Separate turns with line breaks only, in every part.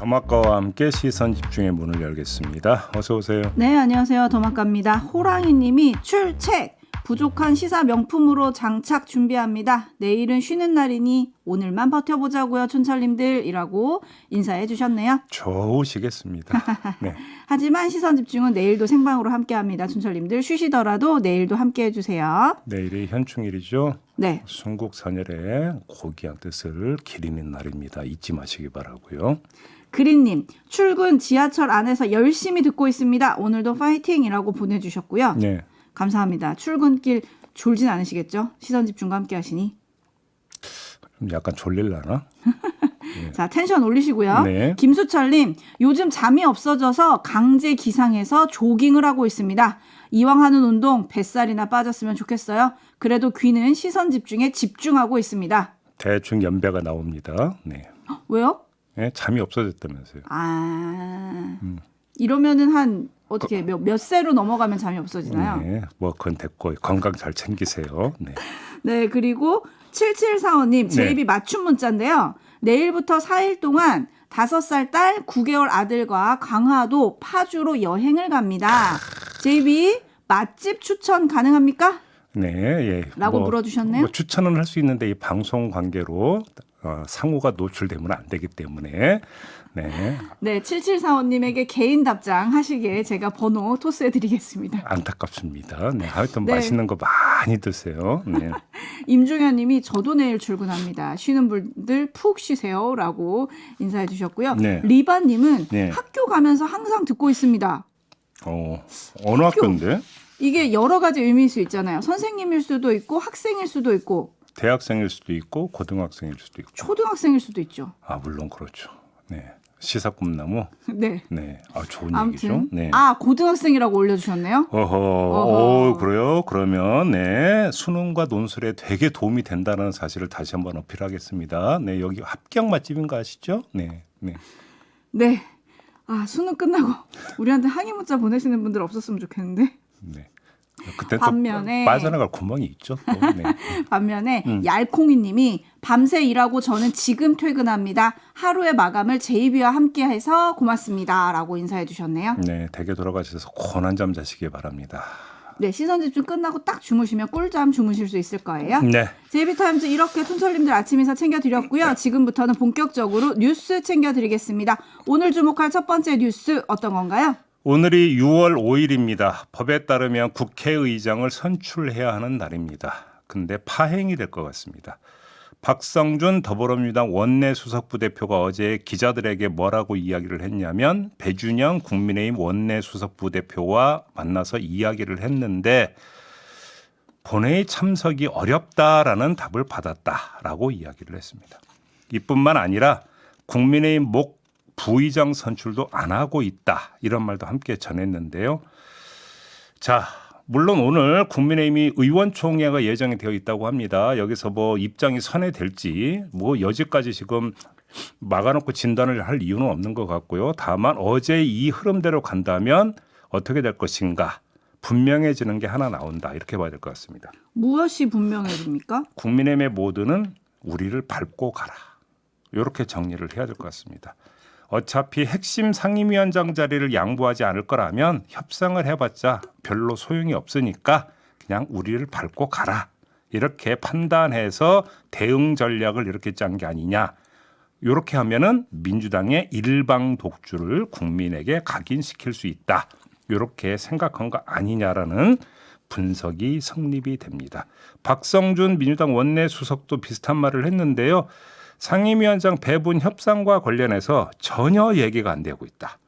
더마카와 함께 시선 집중의 문을 열겠습니다. 어서 오세요.
네, 안녕하세요. 더마카입니다. 호랑이님이 출첵! 부족한 시사 명품으로 장착 준비합니다. 내일은 쉬는 날이니 오늘만 버텨보자고요, 촌철님들이라고 인사해 주셨네요.
좋으시겠습니다. 네.
하지만 시선 집중은 내일도 생방으로 함께합니다. 촌철님들 쉬시더라도 내일도 함께해 주세요.
내일이 현충일이죠.
네.
순국선열의 고귀한 뜻을 기리는 날입니다. 잊지 마시기 바라고요.
그린님, 출근 지하철 안에서 열심히 듣고 있습니다. 오늘도 파이팅이라고 보내주셨고요.
네.
감사합니다. 출근길 졸진 않으시겠죠? 시선 집중과 함께 하시니.
좀 약간 졸릴라나?
자, 텐션 올리시고요.
네.
김수철님, 요즘 잠이 없어져서 강제 기상해서 조깅을 하고 있습니다. 이왕 하는 운동 뱃살이나 빠졌으면 좋겠어요. 그래도 귀는 시선 집중에 집중하고 있습니다.
대충 연배가 나옵니다. 네.
왜요?
네, 잠이 없어졌다면서요.
이러면은 한 어떻게 몇 세로 넘어가면 잠이 없어지나요?
네. 뭐 그건 됐고 건강 잘 챙기세요. 네.
네, 그리고 7745님, 제
네.
입이 맞춤 문자인데요. 내일부터 4일 동안 5살 딸, 9개월 아들과 강화도, 파주로 여행을 갑니다. 제 입이 맛집 추천 가능합니까?
네, 예.
라고 물어주셨네요.
뭐 추천은 할 수 있는데 이 방송 관계로 상호가 노출되면 안 되기 때문에 네.
네, 7745님에게 개인 답장 하시기에 제가 번호 토스해드리겠습니다.
안타깝습니다. 네, 하여튼
네.
맛있는 거 많이 드세요. 네.
임종현님이 저도 내일 출근합니다. 쉬는 분들 푹 쉬세요라고 인사해 주셨고요.
네.
리바님은
네.
학교 가면서 항상 듣고 있습니다.
어느 학교인데?
이게 여러 가지 의미일 수 있잖아요. 선생님일 수도 있고 학생일 수도 있고
대학생일 수도 있고 고등학생일 수도 있고.
초등학생일 수도 있죠.
물론 그렇죠. 네. 시사 꿈나무.
네.
네. 좋은
아무튼
얘기죠. 네.
고등학생이라고 올려주셨네요.
그래요? 그러면 네 수능과 논술에 되게 도움이 된다는 사실을 다시 한번 어필하겠습니다. 네, 여기 합격 맛집인 거 아시죠? 네, 네.
네. 수능 끝나고 우리한테 항의 문자 보내시는 분들 없었으면 좋겠는데.
네. 그때
반면에
또 빠져나갈 구멍이 있죠. 또. 네.
반면에 얄콩이님이 밤새 일하고 저는 지금 퇴근합니다. 하루의 마감을 제이비와 함께해서 고맙습니다라고 인사해 주셨네요.
네, 댁에 돌아가셔서 고난 잠 자시기 바랍니다.
네, 시선 집중 끝나고 딱 주무시면 꿀잠 주무실 수 있을 거예요.
네.
제이비타임즈 이렇게 촌철님들 아침 인사 챙겨드렸고요. 지금부터는 본격적으로 뉴스 챙겨드리겠습니다. 오늘 주목할 첫 번째 뉴스 어떤 건가요?
오늘이 6월 5일입니다. 법에 따르면 국회의장을 선출해야 하는 날입니다. 근데 파행이 될 것 같습니다. 박성준 더불어민주당 원내수석부대표가 어제 기자들에게 뭐라고 이야기를 했냐면 배준영 국민의힘 원내수석부대표와 만나서 이야기를 했는데 본회의 참석이 어렵다라는 답을 받았다라고 이야기를 했습니다. 이뿐만 아니라 국민의힘 부의장 선출도 안 하고 있다. 이런 말도 함께 전했는데요. 자, 물론 오늘 국민의힘이 의원총회가 예정이 되어 있다고 합니다. 여기서 뭐 입장이 선회될지 뭐 여지까지 지금 막아놓고 진단을 할 이유는 없는 것 같고요. 다만 어제 이 흐름대로 간다면 어떻게 될 것인가 분명해지는 게 하나 나온다. 이렇게 봐야 될 것 같습니다.
무엇이 분명해집니까?
국민의힘의 모두는 우리를 밟고 가라. 이렇게 정리를 해야 될 것 같습니다. 어차피 핵심 상임위원장 자리를 양보하지 않을 거라면 협상을 해봤자 별로 소용이 없으니까 그냥 우리를 밟고 가라. 이렇게 판단해서 대응 전략을 이렇게 짠 게 아니냐. 이렇게 하면은 민주당의 일방 독주를 국민에게 각인시킬 수 있다. 이렇게 생각한 거 아니냐라는 분석이 성립이 됩니다. 박성준 민주당 원내수석도 비슷한 말을 했는데요. 상임위원장 배분 협상과 관련해서 전혀 얘기가 안 되고 있다.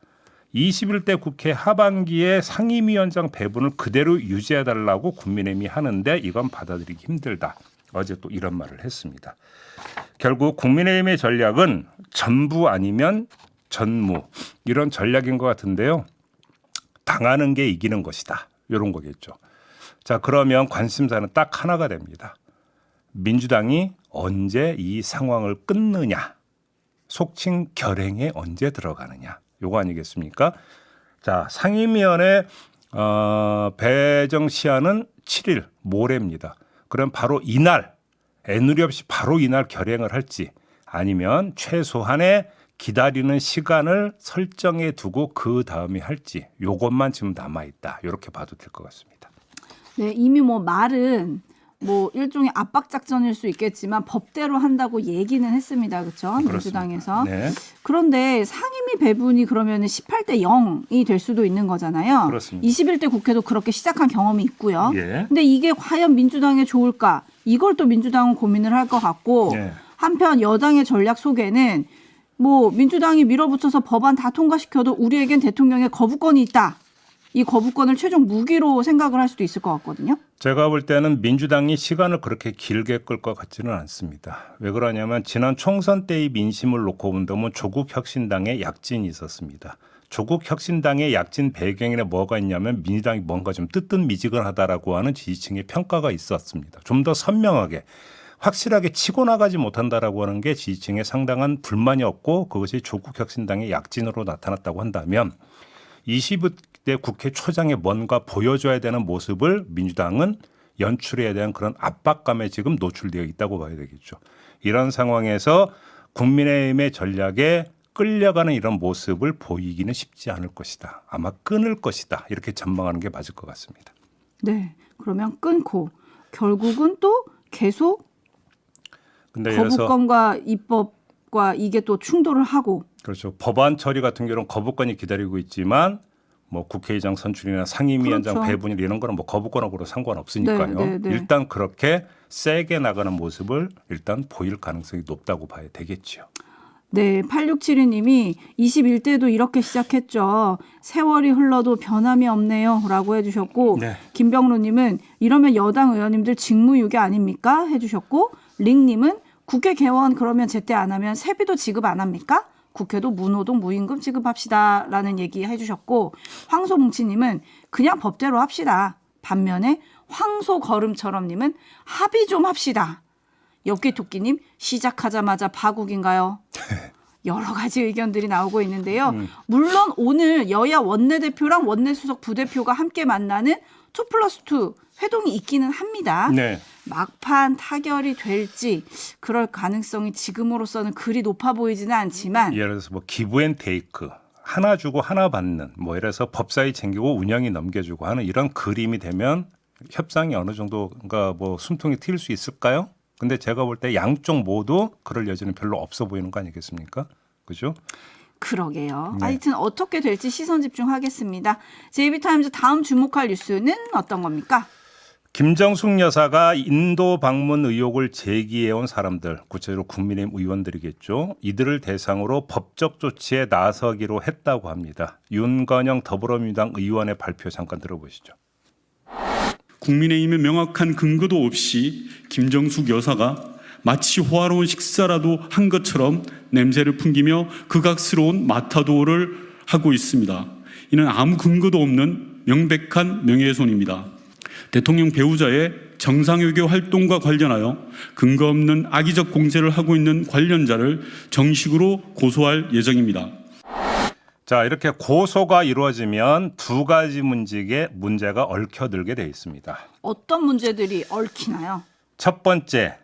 21대 국회 하반기에 상임위원장 배분을 그대로 유지해달라고 국민의힘이 하는데 이건 받아들이기 힘들다. 어제 또 이런 말을 했습니다. 결국 국민의힘의 전략은 전부 아니면 전무 이런 전략인 것 같은데요. 당하는 게 이기는 것이다. 이런 거겠죠. 자, 그러면 관심사는 딱 하나가 됩니다. 민주당이 언제 이 상황을 끊느냐, 속칭 결행에 언제 들어가느냐, 요거 아니겠습니까? 자, 상임위원회 배정 시한은 7일 모레입니다. 그럼 바로 이날 애누리 없이 바로 이날 결행을 할지 아니면 최소한의 기다리는 시간을 설정해 두고 그 다음에 할지 요것만 지금 남아 있다. 이렇게 봐도 될 것 같습니다.
네, 이미 뭐 말은 뭐 일종의 압박 작전일 수 있겠지만 법대로 한다고 얘기는 했습니다. 그렇죠? 민주당에서.
네.
그런데 상임위 배분이 그러면 18대 0이 될 수도 있는 거잖아요.
그렇습니다.
21대 국회도 그렇게 시작한 경험이 있고요.
예.
근데 이게 과연 민주당에 좋을까? 이걸 또 민주당은 고민을 할 것 같고
예.
한편 여당의 전략 속에는 뭐 민주당이 밀어붙여서 법안 다 통과시켜도 우리에겐 대통령의 거부권이 있다. 이 거부권을 최종 무기로 생각을 할 수도 있을 것 같거든요.
제가 볼 때는 민주당이 시간을 그렇게 길게 끌 것 같지는 않습니다. 왜 그러냐면 지난 총선 때의 민심을 놓고 본다면 조국혁신당의 약진이 있었습니다. 조국혁신당의 약진 배경에 뭐가 있냐면 민주당이 뭔가 좀 뜨뜻미지근하다라고 하는 지지층의 평가가 있었습니다. 좀 더 선명하게 확실하게 치고 나가지 못한다라고 하는 게 지지층의 상당한 불만이었고 그것이 조국혁신당의 약진으로 나타났다고 한다면 20대 국회 초장에 뭔가 보여줘야 되는 모습을 민주당은 연출해야 되는 그런 압박감에 지금 노출되어 있다고 봐야 되겠죠. 이런 상황에서 국민의힘의 전략에 끌려가는 이런 모습을 보이기는 쉽지 않을 것이다. 아마 끊을 것이다. 이렇게 전망하는 게 맞을 것 같습니다.
네. 그러면 끊고 결국은 또 계속
근데 예를 들어서
거부권과 입법과 이게 또 충돌을 하고
그렇죠. 법안 처리 같은 경우는 거부권이 기다리고 있지만 뭐 국회의장 선출이나 상임위원장
그렇죠.
배분 이런 거는 뭐 거부권하고는 상관없으니까요.
네.
일단 그렇게 세게 나가는 모습을 일단 보일 가능성이 높다고 봐야 되겠죠.
네, 8672님이 21대도 이렇게 시작했죠. 세월이 흘러도 변함이 없네요. 라고 해주셨고
네.
김병로님은 이러면 여당 의원님들 직무유기 아닙니까? 해주셨고 링님은 국회 개원 그러면 제때 안 하면 세비도 지급 안 합니까? 국회도 무노동 무임금 지급합시다 라는 얘기 해주셨고 황소뭉치님은 그냥 법대로 합시다. 반면에 황소걸음처럼님은 합의 좀 합시다. 엽기토끼님 시작하자마자 파국인가요? 여러 가지 의견들이 나오고 있는데요. 물론 오늘 여야 원내대표랑 원내수석 부대표가 함께 만나는 2+2 회동이 있기는 합니다.
네.
막판 타결이 될지 그럴 가능성이 지금으로서는 그리 높아 보이지는 않지만
예를 들어서 뭐 기브앤테이크 하나 주고 하나 받는 뭐 예를 들어서 법사위 챙기고 운영이 넘겨주고 하는 이런 그림이 되면 협상이 어느 정도가 뭐 숨통이 트일 수 있을까요? 근데 제가 볼 때 양쪽 모두 그럴 여지는 별로 없어 보이는 거 아니겠습니까? 그죠?
그러게요.
네.
하여튼 어떻게 될지 시선 집중하겠습니다. JB타임즈 다음 주목할 뉴스는 어떤 겁니까?
김정숙 여사가 인도 방문 의혹을 제기해온 사람들, 구체적으로 국민의힘 의원들이겠죠. 이들을 대상으로 법적 조치에 나서기로 했다고 합니다. 윤건영 더불어민주당 의원의 발표 잠깐 들어보시죠.
국민의힘의 명확한 근거도 없이 김정숙 여사가 마치 호화로운 식사라도 한 것처럼 냄새를 풍기며 극악스러운 마타도를 하고 있습니다. 이는 아무 근거도 없는 명백한 명예훼손입니다. 대통령 배우자의 정상외교 활동과 관련하여 근거 없는 악의적 공세를 하고 있는 관련자를 정식으로 고소할 예정입니다.
자, 이렇게 고소가 이루어지면 두 가지 문제가 얽혀들게 돼 있습니다.
어떤 문제들이 얽히나요?
첫 번째,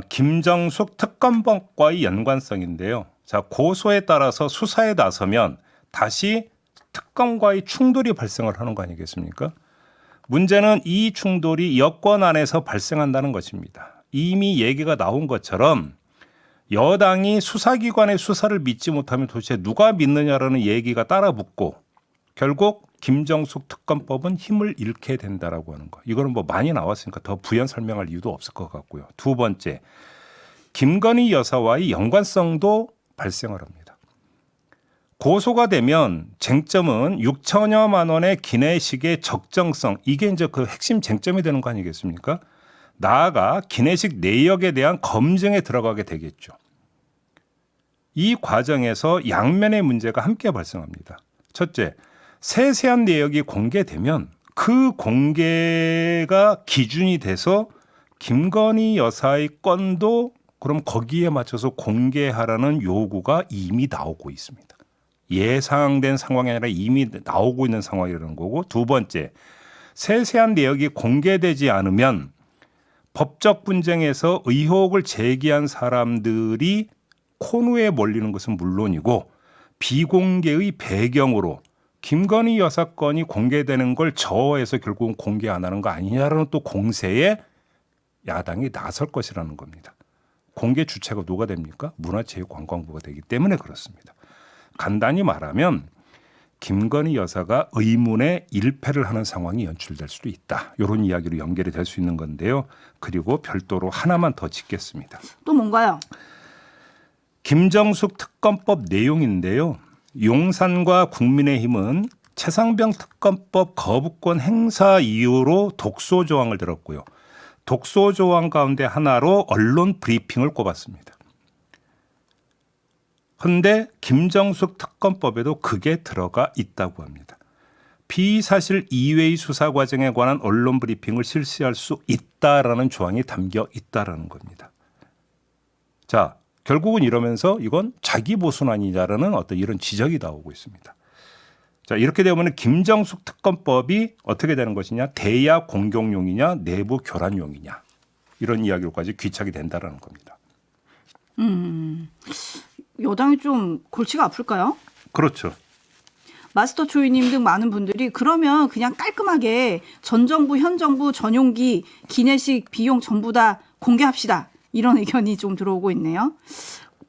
김정숙 특검법과의 연관성인데요. 자, 고소에 따라서 수사에 나서면 다시 특검과의 충돌이 발생을 하는 거 아니겠습니까? 문제는 이 충돌이 여권 안에서 발생한다는 것입니다. 이미 얘기가 나온 것처럼 여당이 수사기관의 수사를 믿지 못하면 도대체 누가 믿느냐라는 얘기가 따라붙고 결국 김정숙 특검법은 힘을 잃게 된다라고 하는 거. 이거는 뭐 많이 나왔으니까 더 부연 설명할 이유도 없을 것 같고요. 두 번째, 김건희 여사와의 연관성도 발생을 합니다. 고소가 되면 쟁점은 6천여만 원의 기내식의 적정성, 이게 이제 그 핵심 쟁점이 되는 거 아니겠습니까? 나아가 기내식 내역에 대한 검증에 들어가게 되겠죠. 이 과정에서 양면의 문제가 함께 발생합니다. 첫째, 세세한 내역이 공개되면 그 공개가 기준이 돼서 김건희 여사의 건도 그럼 거기에 맞춰서 공개하라는 요구가 이미 나오고 있습니다. 예상된 상황이 아니라 이미 나오고 있는 상황이라는 거고, 두 번째, 세세한 내역이 공개되지 않으면 법적 분쟁에서 의혹을 제기한 사람들이 코너에 몰리는 것은 물론이고 비공개의 배경으로 김건희 여사 건이 공개되는 걸 저어해서 결국은 공개 안 하는 거 아니냐라는 또 공세에 야당이 나설 것이라는 겁니다. 공개 주체가 누가 됩니까? 문화체육관광부가 되기 때문에 그렇습니다. 간단히 말하면 김건희 여사가 의문의 일패를 하는 상황이 연출될 수도 있다. 이런 이야기로 연결이 될 수 있는 건데요. 그리고 별도로 하나만 더 짚겠습니다.
또 뭔가요?
김정숙 특검법 내용인데요. 용산과 국민의힘은 최상병 특검법 거부권 행사 이유로 독소 조항을 들었고요. 독소 조항 가운데 하나로 언론 브리핑을 꼽았습니다. 그런데 김정숙 특검법에도 그게 들어가 있다고 합니다. 피의사실 이외의 수사 과정에 관한 언론 브리핑을 실시할 수 있다라는 조항이 담겨 있다라는 겁니다. 자, 결국은 이러면서 이건 자기 보수 아니냐라는 어떤 이런 지적이 나오고 있습니다. 자, 이렇게 되면 김정숙 특검법이 어떻게 되는 것이냐? 대야 공격용이냐, 내부 교란용이냐, 이런 이야기로까지 귀착이 된다라는 겁니다.
여당이 좀 골치가 아플까요?
그렇죠.
마스터 초이님 등 많은 분들이 그러면 그냥 깔끔하게 전 정부, 현 정부 전용기, 기내식 비용 전부 다 공개합시다. 이런 의견이 좀 들어오고 있네요.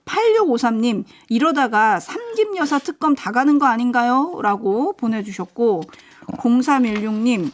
8653님, 이러다가 삼김 여사 특검 다 가는 거 아닌가요? 라고 보내주셨고, 0316님,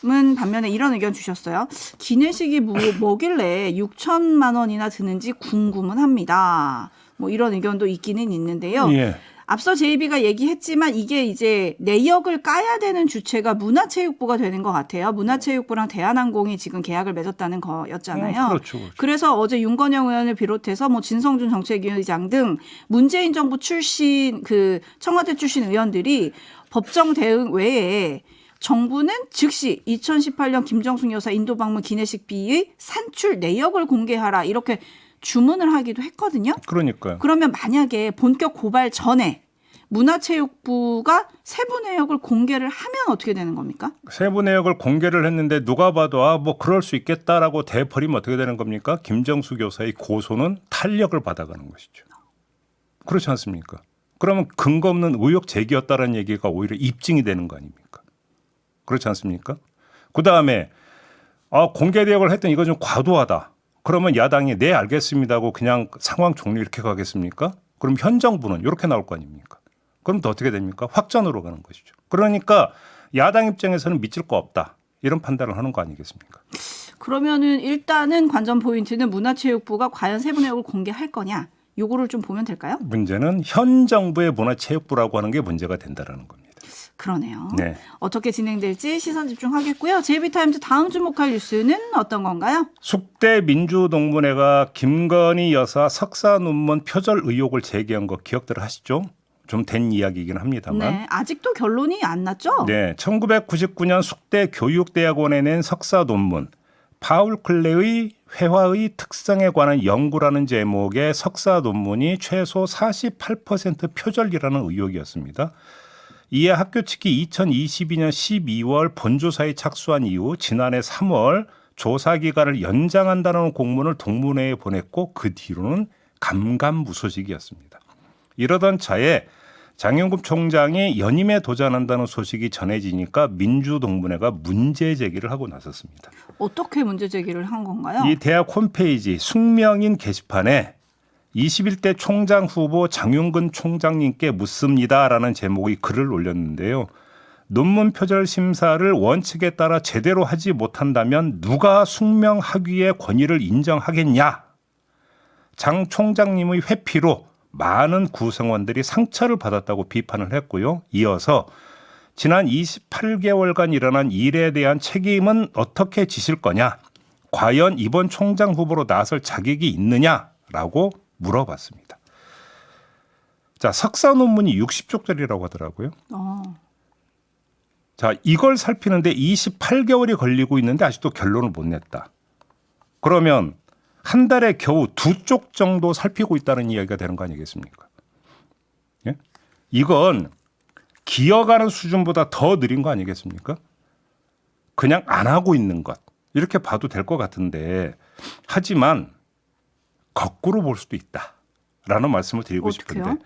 은 반면에 이런 의견 주셨어요. 기내식이 뭐길래 6천만 원이나 드는지 궁금은 합니다. 뭐 이런 의견도 있기는 있는데요.
예.
앞서 제이비가 얘기했지만 이게 이제 내역을 까야 되는 주체가 문화체육부가 되는 것 같아요. 문화체육부랑 대한항공이 지금 계약을 맺었다는 거였잖아요.
그렇죠.
그래서 어제 윤건영 의원을 비롯해서 뭐 진성준 정책위의장 등 문재인 정부 출신 그 청와대 출신 의원들이 법정 대응 외에 정부는 즉시 2018년 김정숙 여사 인도 방문 기내식비의 산출 내역을 공개하라 이렇게 주문을 하기도 했거든요.
그러니까요.
그러면 만약에 본격 고발 전에 문화체육부가 세부 내역을 공개를 하면 어떻게 되는 겁니까?
세부 내역을 공개를 했는데 누가 봐도 뭐 그럴 수 있겠다라고 대버리면 어떻게 되는 겁니까? 김정숙 여사의 고소는 탄력을 받아가는 것이죠. 그렇지 않습니까? 그러면 근거 없는 의혹 제기였다는 얘기가 오히려 입증이 되는 거 아닙니까? 그렇지 않습니까? 그다음에 공개 내역을 했더니 이거 좀 과도하다. 그러면 야당이 네 알겠습니다 하고 그냥 상황 종료 이렇게 가겠습니까? 그럼 현 정부는 이렇게 나올 거 아닙니까? 그럼 또 어떻게 됩니까? 확전으로 가는 것이죠. 그러니까 야당 입장에서는 믿을 거 없다. 이런 판단을 하는 거 아니겠습니까?
그러면은 일단은 관전 포인트는 문화체육부가 과연 세부 내역을 공개할 거냐? 요거를 좀 보면 될까요?
문제는 현 정부의 문화체육부라고 하는 게 문제가 된다라는 겁니다.
그러네요.
네.
어떻게 진행될지 시선 집중하겠고요. JB타임즈 다음 주목할 뉴스는 어떤 건가요?
숙대 민주동문회가 김건희 여사 석사 논문 표절 의혹을 제기한 거 기억들 하시죠? 좀 된 이야기이긴 합니다만.
네, 아직도 결론이 안 났죠?
네, 1999년 숙대 교육대학원에 낸 석사 논문 파울 클레의 회화의 특성에 관한 연구라는 제목의 석사 논문이 최소 48% 표절이라는 의혹이었습니다. 이에 학교 측이 2022년 12월 본조사에 착수한 이후 지난해 3월 조사 기간을 연장한다는 공문을 동문회에 보냈고 그 뒤로는 감감무소식이었습니다. 이러던 차에 장영급 총장이 연임에 도전한다는 소식이 전해지니까 민주동문회가 문제 제기를 하고 나섰습니다.
어떻게 문제 제기를 한 건가요?
이 대학 홈페이지 숙명인 게시판에 21대 총장 후보 장윤근 총장님께 묻습니다라는 제목의 글을 올렸는데요. 논문 표절 심사를 원칙에 따라 제대로 하지 못한다면 누가 숙명학위의 권위를 인정하겠냐. 장 총장님의 회피로 많은 구성원들이 상처를 받았다고 비판을 했고요. 이어서 지난 28개월간 일어난 일에 대한 책임은 어떻게 지실 거냐. 과연 이번 총장 후보로 나설 자격이 있느냐라고 물어봤습니다. 자, 석사 논문이 60쪽짜리라고 하더라고요. 자, 이걸 살피는데 28개월이 걸리고 있는데 아직도 결론을 못 냈다. 그러면 한 달에 겨우 2쪽 정도 살피고 있다는 이야기가 되는 거 아니겠습니까? 예? 이건 기어가는 수준보다 더 느린 거 아니겠습니까? 그냥 안 하고 있는 것. 이렇게 봐도 될 것 같은데 하지만 거꾸로 볼 수도 라는 말씀을 드리고
어떡해요?
싶은데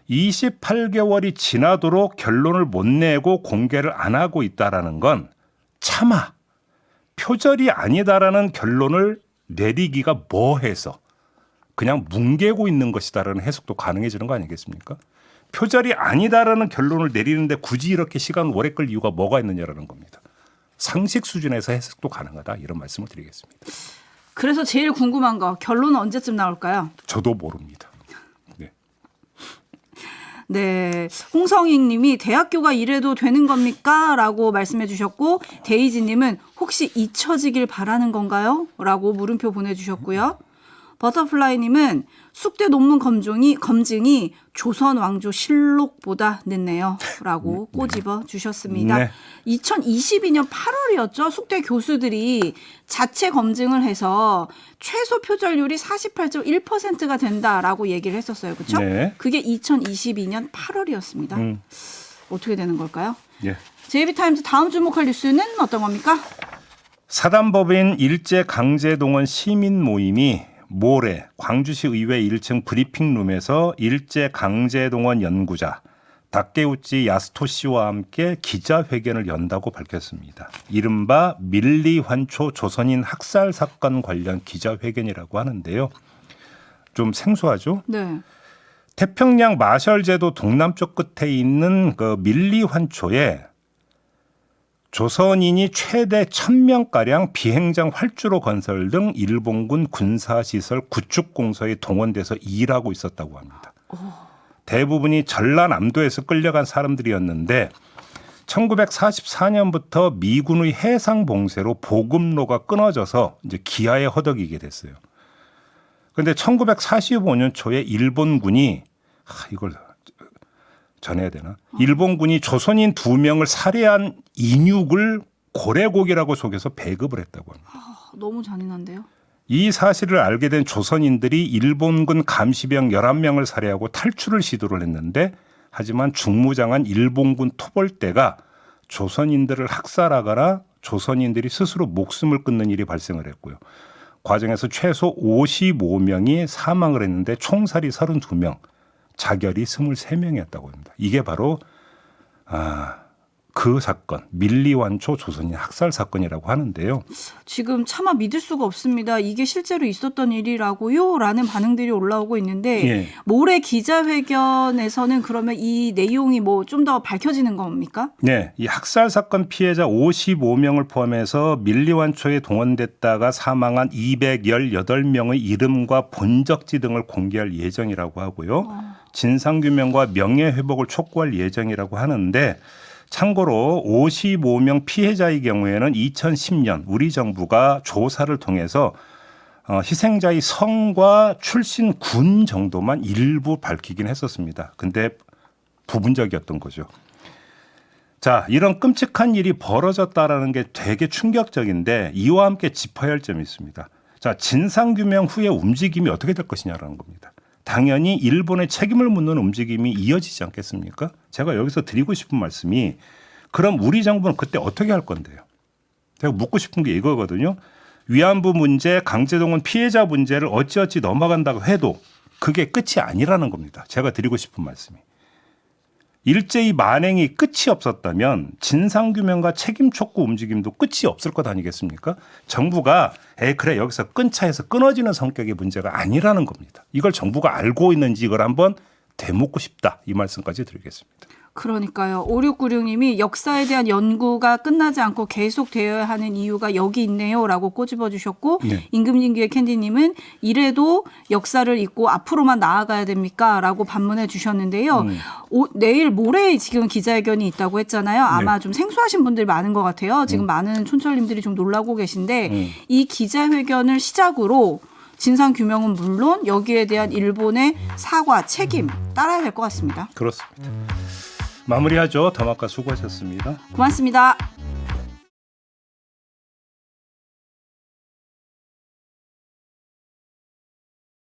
28개월이 지나도록 결론을 못 내고 공개를 안 하고 있다라는 건 차마 표절이 아니다라는 결론을 내리기가 뭐해서 그냥 뭉개고 있는 것이다라는 해석도 가능해지는 거 아니겠습니까? 표절이 아니다라는 결론을 내리는데 굳이 이렇게 시간을 오래 끌 이유가 뭐가 있느냐라는 겁니다. 상식 수준에서 해석도 가능하다 이런 말씀을 드리겠습니다.
그래서 제일 궁금한 거 결론은 언제쯤 나올까요?
저도 모릅니다. 네.
네, 홍성익 님이 대학교가 이래도 되는 겁니까? 라고 말씀해 주셨고 데이지 님은 혹시 잊혀지길 바라는 건가요? 라고 물음표 보내주셨고요. 버터플라이 님은 숙대 논문 검증이 조선 왕조 실록보다 늦네요. 라고 꼬집어 주셨습니다.
네.
2022년 8월이었죠. 숙대 교수들이 자체 검증을 해서 최소 표절률이 48.1%가 된다라고 얘기를 했었어요. 그렇죠?
네.
그게 2022년 8월이었습니다. 어떻게 되는 걸까요?
예.
JB타임즈 다음 주목할 뉴스는 어떤 겁니까?
사단법인 일제강제동원 시민 모임이 모레 광주시 의회 1층 브리핑룸에서 일제강제동원 연구자 다케우치 야스토 씨와 함께 기자회견을 연다고 밝혔습니다. 이른바 밀리환초 조선인 학살 사건 관련 기자회견이라고 하는데요. 좀 생소하죠?
네.
태평양 마셜제도 동남쪽 끝에 있는 그 밀리환초에 조선인이 최대 1,000명가량 비행장 활주로 건설 등 일본군 군사시설 구축공사에 동원돼서 일하고 있었다고 합니다. 대부분이 전라남도에서 끌려간 사람들이었는데 1944년부터 미군의 해상 봉쇄로 보급로가 끊어져서 이제 기아에 허덕이게 됐어요. 그런데 1945년 초에 일본군이 이걸 전해야 되나? 일본군이 조선인 2명을 살해한 인육을 고래고기라고 속여서 배급을 했다고 합니다.
너무 잔인한데요.
이 사실을 알게 된 조선인들이 일본군 감시병 11명을 살해하고 탈출을 시도를 했는데 하지만 중무장한 일본군 토벌대가 조선인들을 학살하거나 조선인들이 스스로 목숨을 끊는 일이 발생을 했고요. 과정에서 최소 55명이 사망을 했는데 총살이 32명, 자결이 23명이었다고 합니다. 이게 바로 그 사건, 밀리완초 조선인 학살 사건이라고 하는데요.
지금 차마 믿을 수가 없습니다. 이게 실제로 있었던 일이라고요? 라는 반응들이 올라오고 있는데
예.
모레 기자회견에서는 그러면 이 내용이 뭐 좀 더 밝혀지는 겁니까?
네, 이 학살 사건 피해자 55명을 포함해서 밀리완초에 동원됐다가 사망한 218명의 이름과 본적지 등을 공개할 예정이라고 하고요. 진상규명과 명예회복을 촉구할 예정이라고 하는데 참고로 55명 피해자의 경우에는 2010년 우리 정부가 조사를 통해서 희생자의 성과 출신 군 정도만 일부 밝히긴 했었습니다. 근데 부분적이었던 거죠. 자, 이런 끔찍한 일이 벌어졌다라는 게 되게 충격적인데 이와 함께 짚어야 할 점이 있습니다. 자, 진상규명 후에 움직임이 어떻게 될 것이냐라는 겁니다. 당연히 일본의 책임을 묻는 움직임이 이어지지 않겠습니까? 제가 여기서 드리고 싶은 말씀이 그럼 우리 정부는 그때 어떻게 할 건데요? 제가 묻고 싶은 게 이거거든요. 위안부 문제, 강제동원 피해자 문제를 어찌어찌 넘어간다고 해도 그게 끝이 아니라는 겁니다. 제가 드리고 싶은 말씀이. 일제히 만행이 끝이 없었다면 진상규명과 책임 촉구 움직임도 끝이 없을 것 아니겠습니까? 정부가 그래 여기서 끊자 해서 끊어지는 성격의 문제가 아니라는 겁니다. 이걸 정부가 알고 있는지 이걸 한번 되묻고 싶다. 이 말씀까지 드리겠습니다.
그러니까요. 5696님이 역사에 대한 연구가 끝나지 않고 계속되어야 하는 이유가 여기 있네요. 라고 꼬집어 주셨고
네.
임금님기의 캔디님은 이래도 역사를 잊고 앞으로만 나아가야 됩니까? 라고 반문해 주셨는데요. 내일 모레 지금 기자회견이 있다고 했잖아요. 아마 좀 생소하신 분들이 많은 것 같아요. 지금 많은 촌철님들이 좀 놀라고 계신데 이 기자회견을 시작으로 진상규명은 물론 여기에 대한 일본의 사과, 책임 따라야 될 것 같습니다.
그렇습니다. 마무리하죠. 더마카 수고하셨습니다.
고맙습니다.